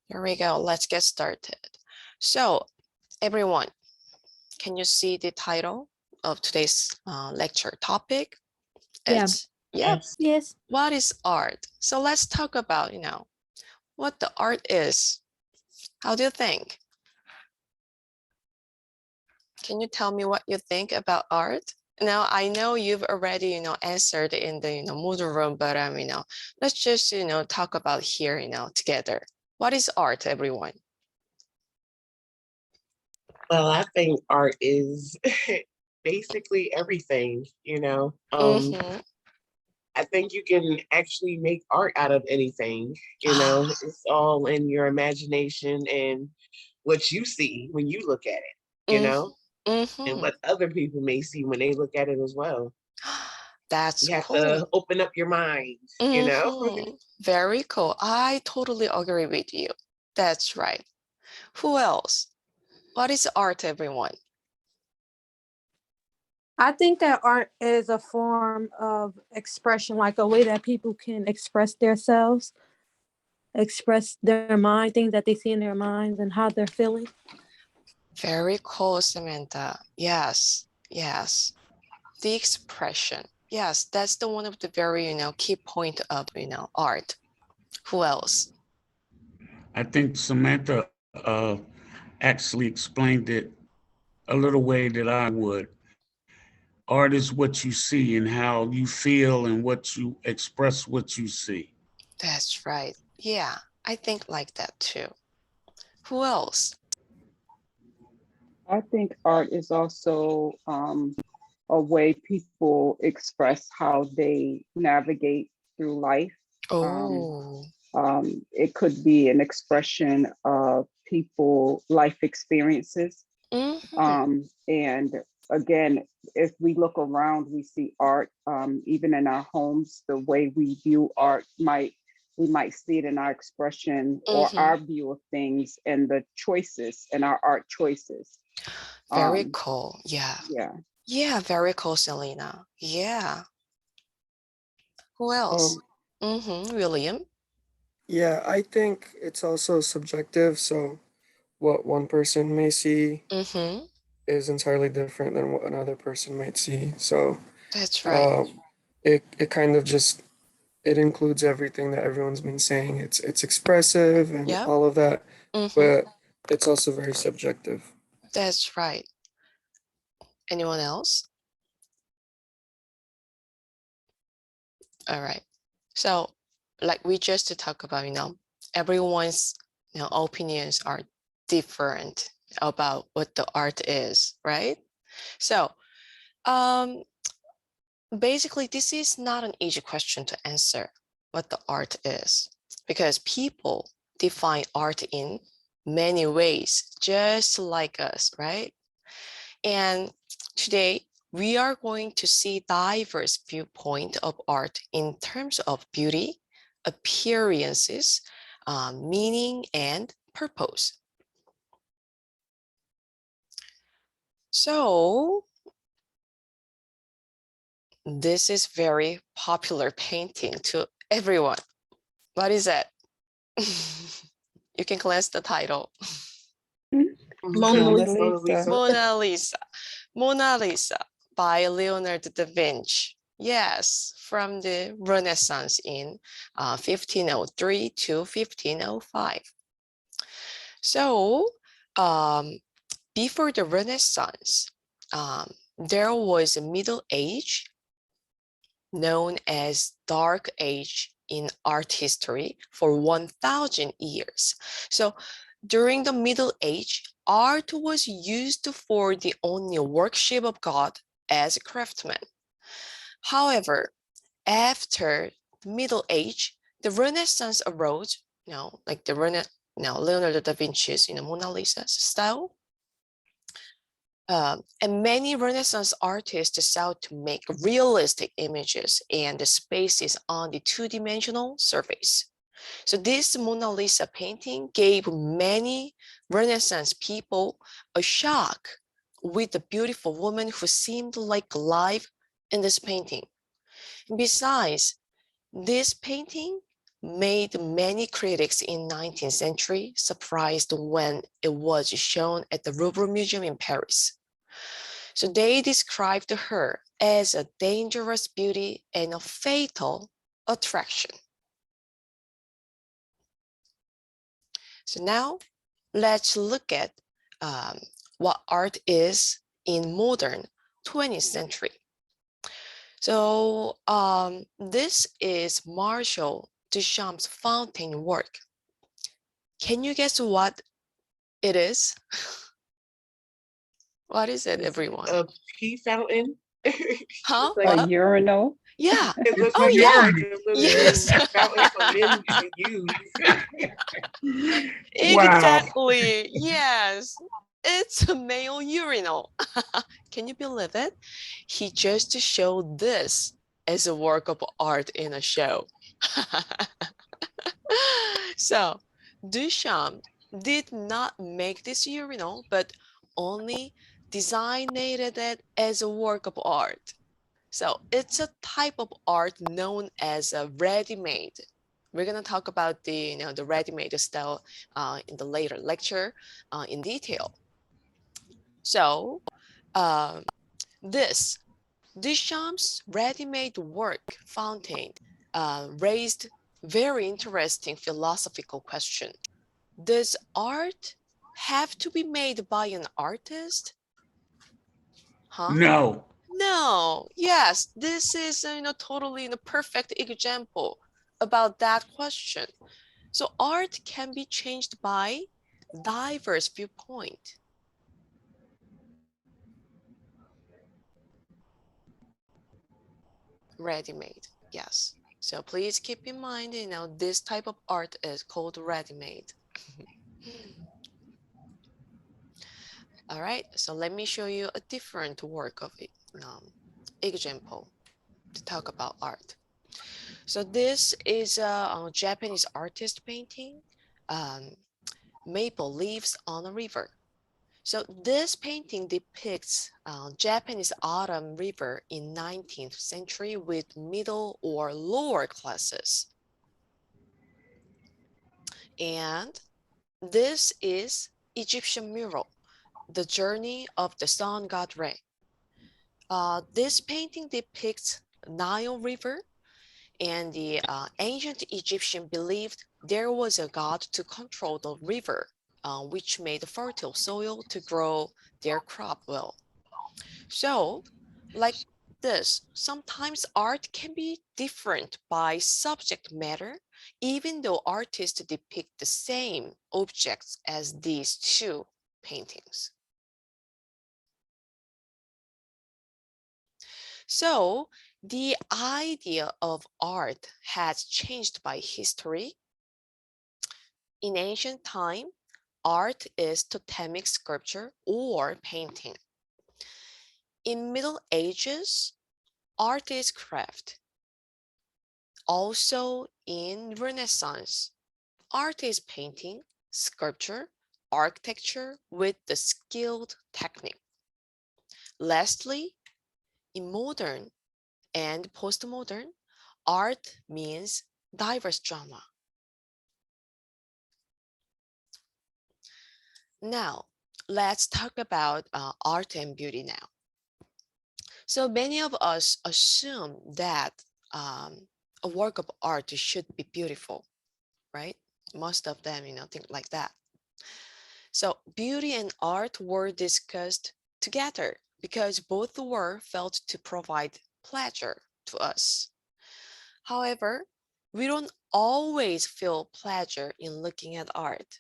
Here we go. Let's get started. So, everyone, can you see the title of today's lecture topic? Yeah. Yep. Yes. What is art? So let's talk about, what the art is. How do you think? Can you tell me what you think about art? Now, I know you've already, answered in the, Moodle room, but, let's just, talk about here, together. What is art, everyone? Well, I think art is basically everything, you know. Mhm. I think you can actually make art out of anything, you know. It's all in your imagination and what you see when you look at it, you know, and Mhm. what other people may see when they look at it as well. That's You have cool. to open up your mind, you know. Very cool. I totally agree with you. That's right. Who else? What is art, everyone? I think that art is a form of expression, like a way that people can express themselves, express their mind, things that they see in their minds and how they're feeling. Very cool, Samantha. Yes, yes. The expression. Yes, that's the one of the very, key point of, art. Who else? I think Samantha actually explained it a little way that I would. Art is what you see and how you feel and what you express what you see. That's right. Yeah, I think like that too. Who else? I think art is also a way people express how they navigate through life. Um, Oh. it could be an expression of people life experiences. Mhm. And again, if we look around, we see art, even in our homes, the way we view art we might see it in our expression or Mhm. our view of things and the choices and our art choices. Very Um, cool. Yeah. yeah. Yeah, very cool, Selena. Yeah. Who else? Um, William. yeah, I think it's also subjective. So what one person may see Mm-hmm. is entirely different than what another person might see. So That's right. um, it kind of just it includes everything that everyone's been saying. It's expressive and Yeah. all of that, Mm-hmm. but it's also very subjective. That's right. Anyone else? All right. So, like we just talked about, everyone's, opinions are different about what the art is, right? So, um, basically, this is not an easy question to answer what the art is because people define art in many ways, just like us, right? And today we are going to see diverse viewpoint of art in terms of beauty, appearances, meaning, and purpose. So this is very popular painting to everyone. What is it? You can glance the title. Mona Lisa. Mona Lisa. Mona Lisa by Leonardo da Vinci. Yes, from the Renaissance in 1503 to 1505. So, before the Renaissance, there was a Middle Age known as Dark Age in art history for 1,000 years. So during the Middle Age, art was used for the only worship of God as a craftsman. However, after the Middle Age, the Renaissance arose, like the Leonardo da Vinci's, Mona Lisa's style. And many Renaissance artists sought to make realistic images and the spaces on the two-dimensional surface. So this Mona Lisa painting gave many Renaissance people a shock with the beautiful woman who seemed like alive in this painting. Besides, this painting made many critics in 19th century surprised when it was shown at the Louvre Museum in Paris. So they described her as a dangerous beauty and a fatal attraction. So now let's look at what art is in modern 20th century. So this is Marcel Duchamp's fountain work. Can you guess what it is? What is it, Is it everyone? a pee fountain? Huh? like- A What? urinal. Yeah. It looks Oh, like yeah. a little Yes. fountain for men to use. Wow. Exactly. Yes. It's a male urinal. Can you believe it? He just showed this as a work of art in a show. So Duchamp did not make this urinal, but only designated it as a work of art. So it's a type of art known as a ready-made. We're gonna talk about the ready-made style in the later lecture in detail. So this Duchamp's ready-made work fountain raised very interesting philosophical question. Does art have to be made by an artist? Huh? No. No. Yes, this is totally the perfect example about that question. So art can be changed by diverse viewpoint. Ready-made, yes. So please keep in mind, this type of art is called ready-made. All right, so let me show you a different work of it, example to talk about art. So this is a Japanese artist painting, Maple Leaves on a River. So this painting depicts Japanese autumn river in 19th century with middle or lower classes. And this is Egyptian mural, The Journey of the Sun God Re. This painting depicts Nile River, and the ancient Egyptian believed there was a god to control the river, which made fertile soil to grow their crop well. So, like this, sometimes art can be different by subject matter, even though artists depict the same objects as these two paintings. So the idea of art has changed by history. In ancient time, art is totemic sculpture or painting. In Middle Ages, art is craft. Also in Renaissance, art is painting, sculpture, architecture with the skilled technique. Lastly, in modern and postmodern, art means diverse drama. Now, let's talk about art and beauty now. So many of us assume that a work of art should be beautiful, right? Most of them, think like that. So beauty and art were discussed together because both were felt to provide pleasure to us. However, we don't always feel pleasure in looking at art.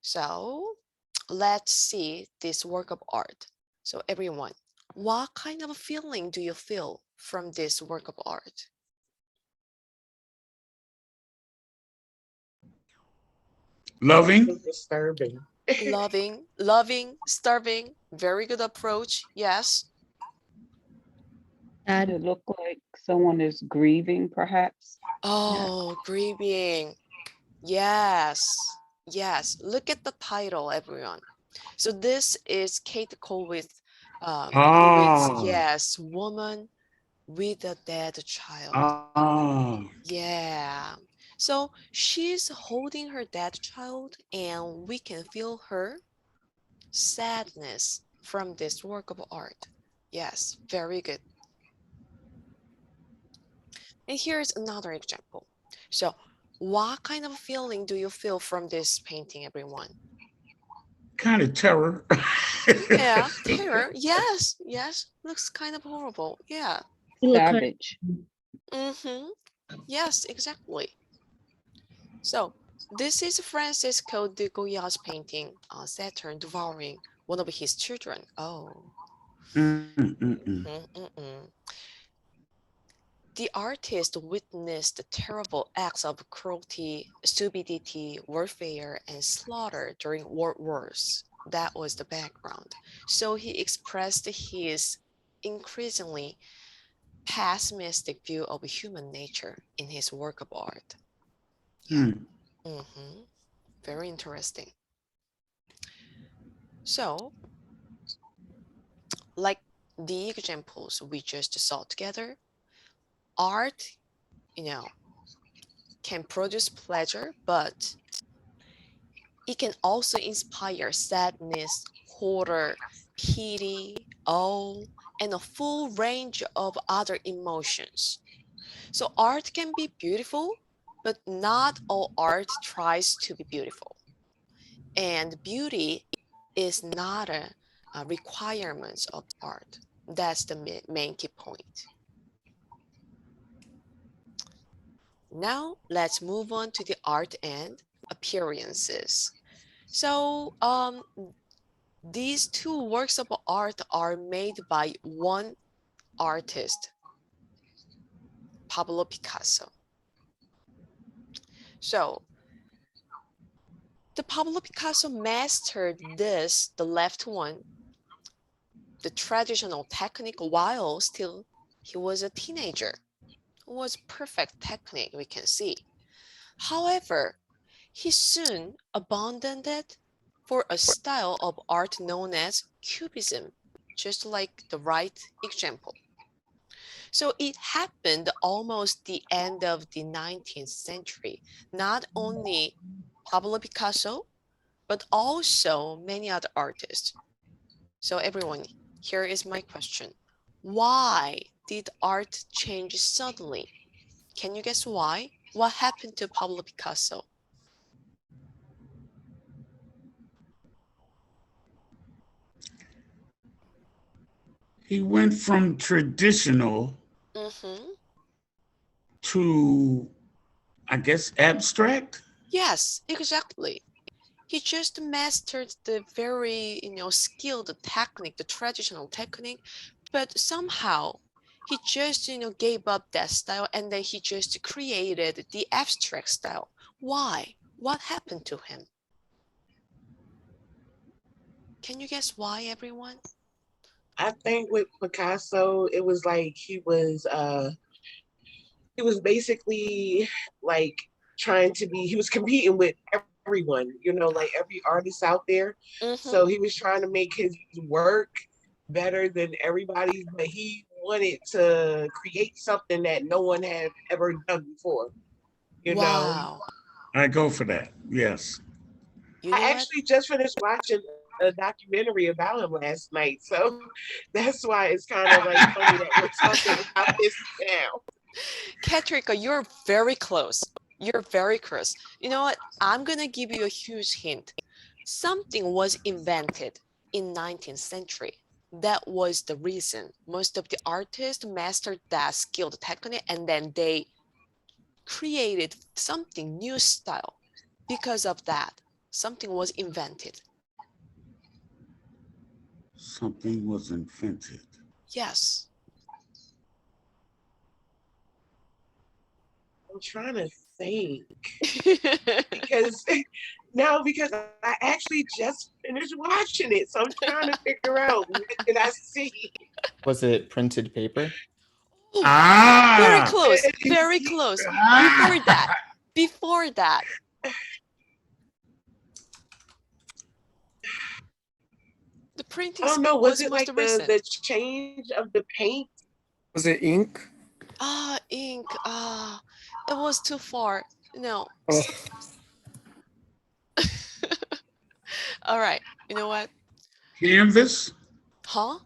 So let's see this work of art. So everyone, what kind of a feeling do you feel from this work of art? Loving. So disturbing. Loving, starving, very good approach, yes. It look like someone is grieving, perhaps. Oh, grieving, yes, yes. Look at the title, everyone. So this is Kate Colwith, Ah. yes, woman with a dead child. Ah, Yeah. So she's holding her dead child, and we can feel her sadness from this work of art. Yes, very good. And here's another example. So, what kind of feeling do you feel from this painting, everyone? kind of terror. Yeah, terror. Yes, yes. Looks kind of horrible. Yeah. You look kind Savage. Mm-hmm. Yes, exactly. So this is Francisco de Goya's painting, Saturn devouring one of his children. Oh. Mm-mm-mm. The artist witnessed the terrible acts of cruelty, stupidity, warfare, and slaughter during world wars. That was the background. So he expressed his increasingly pessimistic view of human nature in his work of art. Yeah. Very interesting. So, like the examples we just saw together, art, you know, can produce pleasure, but it can also inspire sadness, horror, pity, awe, and a full range of other emotions. So art can be beautiful, but not all art tries to be beautiful. And beauty is not a requirement of art. That's the main key point. Now let's move on to the art and appearances. So these two works of art are made by one artist, Pablo Picasso. So the Pablo Picasso mastered this, the left one, the traditional technique while still he was a teenager. It was perfect technique, we can see. However, he soon abandoned it for a style of art known as Cubism, just like the right example. So it happened almost the end of the 19th century. Not only Pablo Picasso, but also many other artists. So everyone, here is my question. Why did art change suddenly? Can you guess why? What happened to Pablo Picasso? He went from traditional Mm-hmm. to, I guess, abstract. Yes, exactly. He just mastered the very, skilled technique, the traditional technique, but somehow he just, gave up that style and then he just created the abstract style. Why? What happened to him? Can you guess why, everyone? I think with Picasso, it was like he was basically like trying to be he was competing with everyone, like every artist out there. Mm-hmm. So he was trying to make his work better than everybody's, but he wanted to create something that no one had ever done before, you know. Wow. I go for that. Yes. You know I what? actually just finished watching a documentary about him last night. So that's why it's kind of like funny that we're talking about this now. Katrika, you're very close. You're very close. You know what? I'm gonna give you a huge hint. Something was invented in 19th century. That was the reason most of the artists mastered that skilled technique and then they created something new style. Because of that, something was invented. Something was invented. Yes. I'm trying to think because because I actually just finished watching it. So I'm trying to figure out what did I see. Was it printed paper? Very Ah, close, very close. ah. Before that, the printing I don't know. Was was it most like the recent. change of the paint? Was it ink? Ink. It was too far. No. Oh, All right. You know what? Canvas? Huh?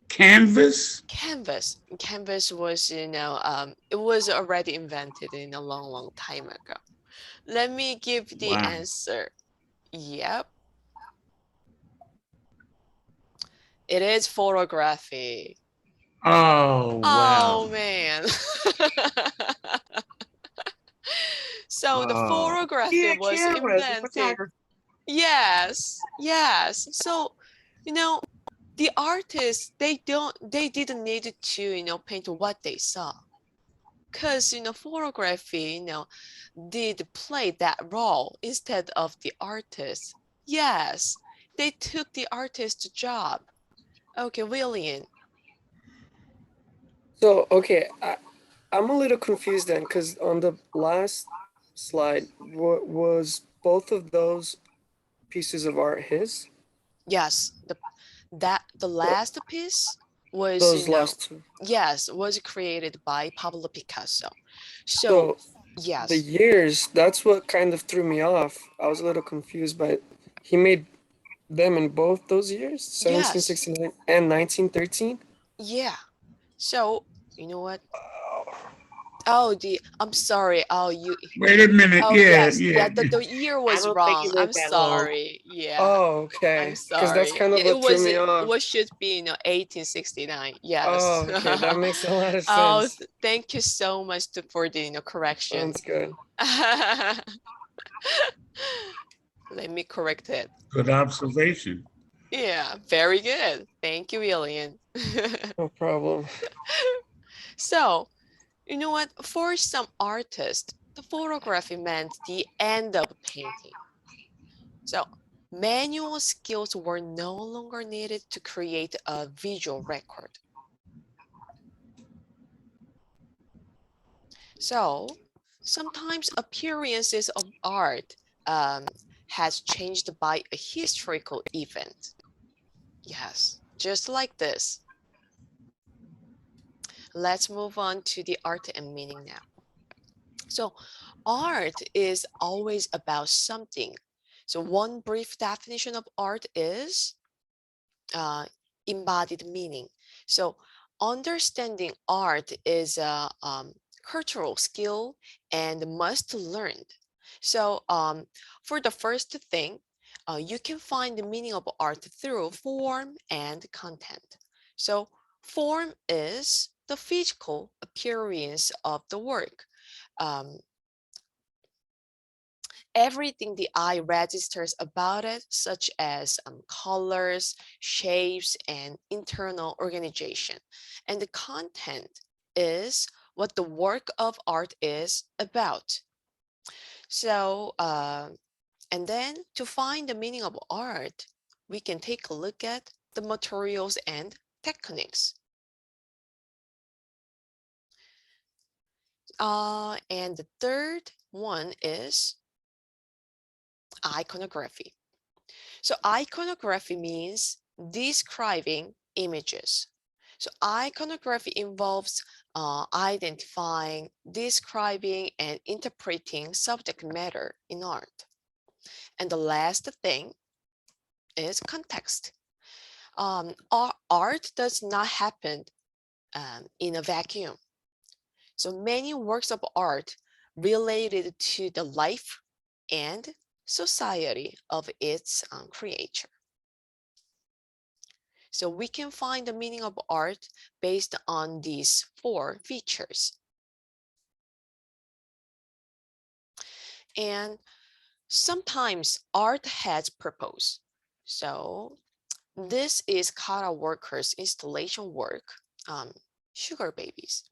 Canvas? Canvas. Canvas was, it was already invented in a long, long time ago. Let me give the Wow. answer. Yep. It is photography. Oh, Oh wow. man. So the Oh, photography Yeah, was cameras, and invented. photography. Yes, yes. So, the artists, they didn't need to, paint what they saw. Because, photography, did play that role instead of the artist. Yes, they took the artist's job. Okay, William. so okay, I'm a little confused then, because on the last slide, was both of those pieces of art his? Yes, the last piece was, Those last two. yes, was created by Pablo Picasso. So, So the yes, years, that's what kind of threw me off. I was a little confused, but he made them in both those years, yes, 1769 and 1913. yeah. So, you know what? Oh, I'm sorry. wait a minute. Oh, Yeah, yes. yeah. Yeah, the year I was don't think wrong. it I'm lived that long. sorry. Yeah, Oh, I'm okay. Because that's sorry. kind of Yeah, what threw me it off. was should be, 1869. Yes. Oh, okay. That makes a lot of Oh, sense. thank you so much for the, correction. Sounds good. Let me correct it. Good observation. Yeah, very good. Thank you, William. No problem. So, you know what? For some artists, the photography meant the end of painting. So, manual skills were no longer needed to create a visual record. So, sometimes appearances of art has changed by a historical event. Yes, just like this. Let's move on to the art and meaning now. So art is always about something. So one brief definition of art is embodied meaning. So understanding art is a cultural skill and must learned. So for the first thing, you can find the meaning of art through form and content. So form is the physical appearance of the work. Um, Everything the eye registers about it, such as colors, shapes, and internal organization. And the content is what the work of art is about. So, and then to find the meaning of art, we can take a look at the materials and techniques. And the third one is iconography. So iconography means describing images. So iconography involves identifying, describing, and interpreting subject matter in art. And the last thing is context. Art does not happen in a vacuum. So many works of art related to the life and society of its creator. So we can find the meaning of art based on these 4 features. And sometimes art has purpose. So this is Kara Worker's installation work, Sugar Babies.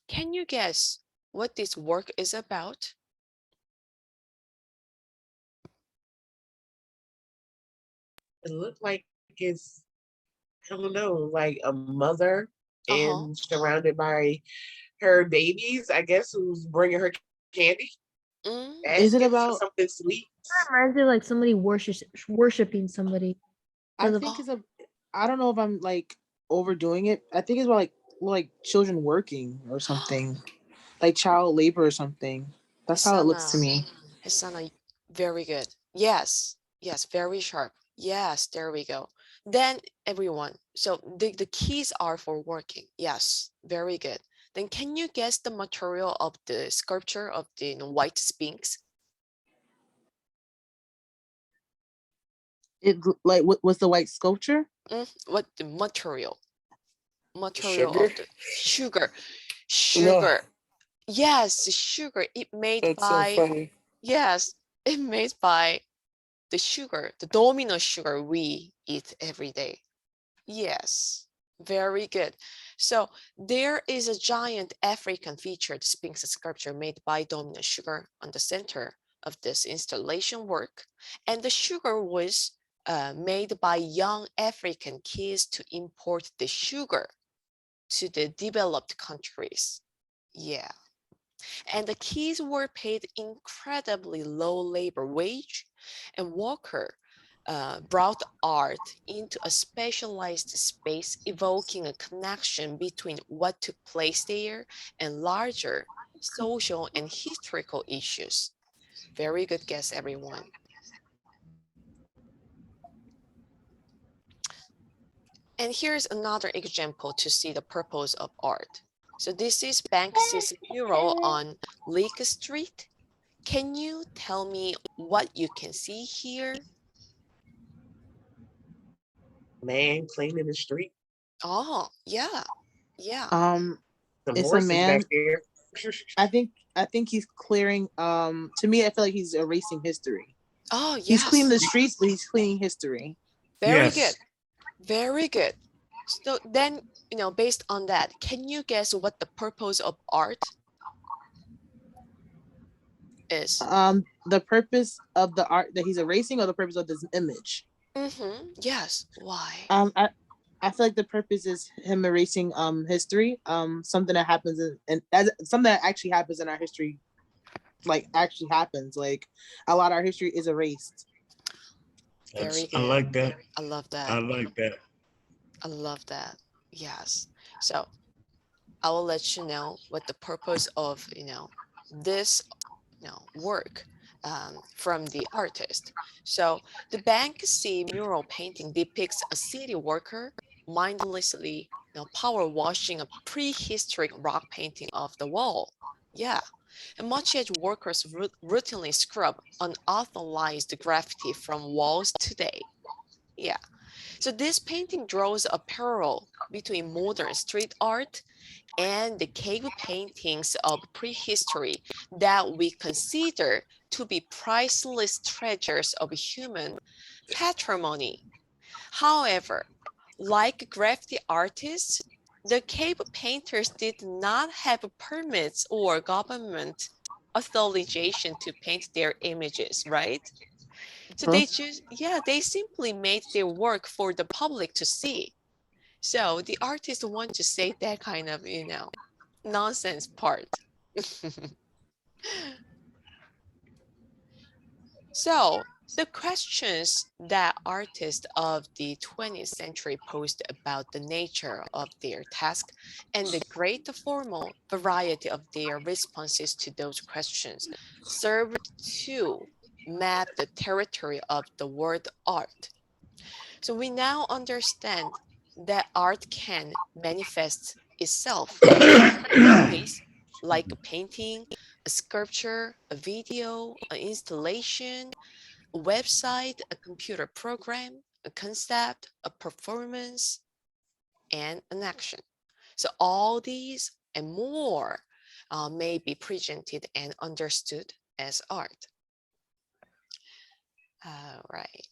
Can you guess what this work is about? It looked like it's, I don't know, like a mother Uh-huh. and surrounded by her babies, I guess, who's bringing her candy, Is it baskets or about? something sweet. Reminds me of like somebody worshiping somebody. I Because think it's a. I don't know if I'm like overdoing it. I think it's about like like children working or something, like child labor or something. That's how it looks to Hasana, me. Hasana, very good. Yes, yes, very sharp. Yes, there we go. Then everyone, so the keys are for working. Yes, very good. Then can you guess the material of the sculpture of the white sphinx? It like what was the white sculpture? What the material? Material Sugar? of the sugar. No, Sugar. Yes, the sugar. It made that's so by, funny. yes, it made by the sugar, the domino sugar we eat every day. Yes, very good. So there is a giant African featured Sphinx sculpture made by domino sugar on the center of this installation work. And the sugar was made by young African kids to import the sugar to the developed countries. Yeah. And the kids were paid incredibly low labor wage, and Walker brought art into a specialized space, evoking a connection between what took place there and larger social and historical issues. Very good guess, everyone. And here's another example to see the purpose of art. So this is Banksy's mural on Lake Street. Can you tell me what you can see here? Man cleaning the street. Oh, yeah, yeah. Some It's a horses back man. there. I think he's clearing. To me, I feel like he's erasing history. Oh, He's cleaning yes. the streets, but he's cleaning history. Very good. Yes. Very good. So then, based on that, can you guess what the purpose of art is? The purpose of the art that he's erasing, or the purpose of this image. Yes. Why? I feel like the purpose is him erasing history, something that happens and something that actually happens in our history, like actually happens. Like a lot of our history is erased. Very I good. like that. I love I that. like that. I love that. Yes. So I will let you know what the purpose of, this, work from the artist. So the Banksy mural painting depicts a city worker mindlessly, power washing a prehistoric rock painting off the wall. Yeah. And much as workers routinely scrub unauthorized graffiti from walls today. Yeah. So this painting draws a parallel between modern street art and the cave paintings of prehistory that we consider to be priceless treasures of human patrimony. However, like graffiti artists, the cave painters did not have permits or government authorization to paint their images, right? So Huh? they simply made their work for the public to see. So the artists want to say that kind of, nonsense part. So the questions that artists of the 20th century posed about the nature of their task and the great formal variety of their responses to those questions served to map the territory of the word art. So we now understand that art can manifest itself in ways like a painting, a sculpture, a video, an installation, a website, a computer program, a concept, a performance, and an action. So all these and more may be presented and understood as art. All right.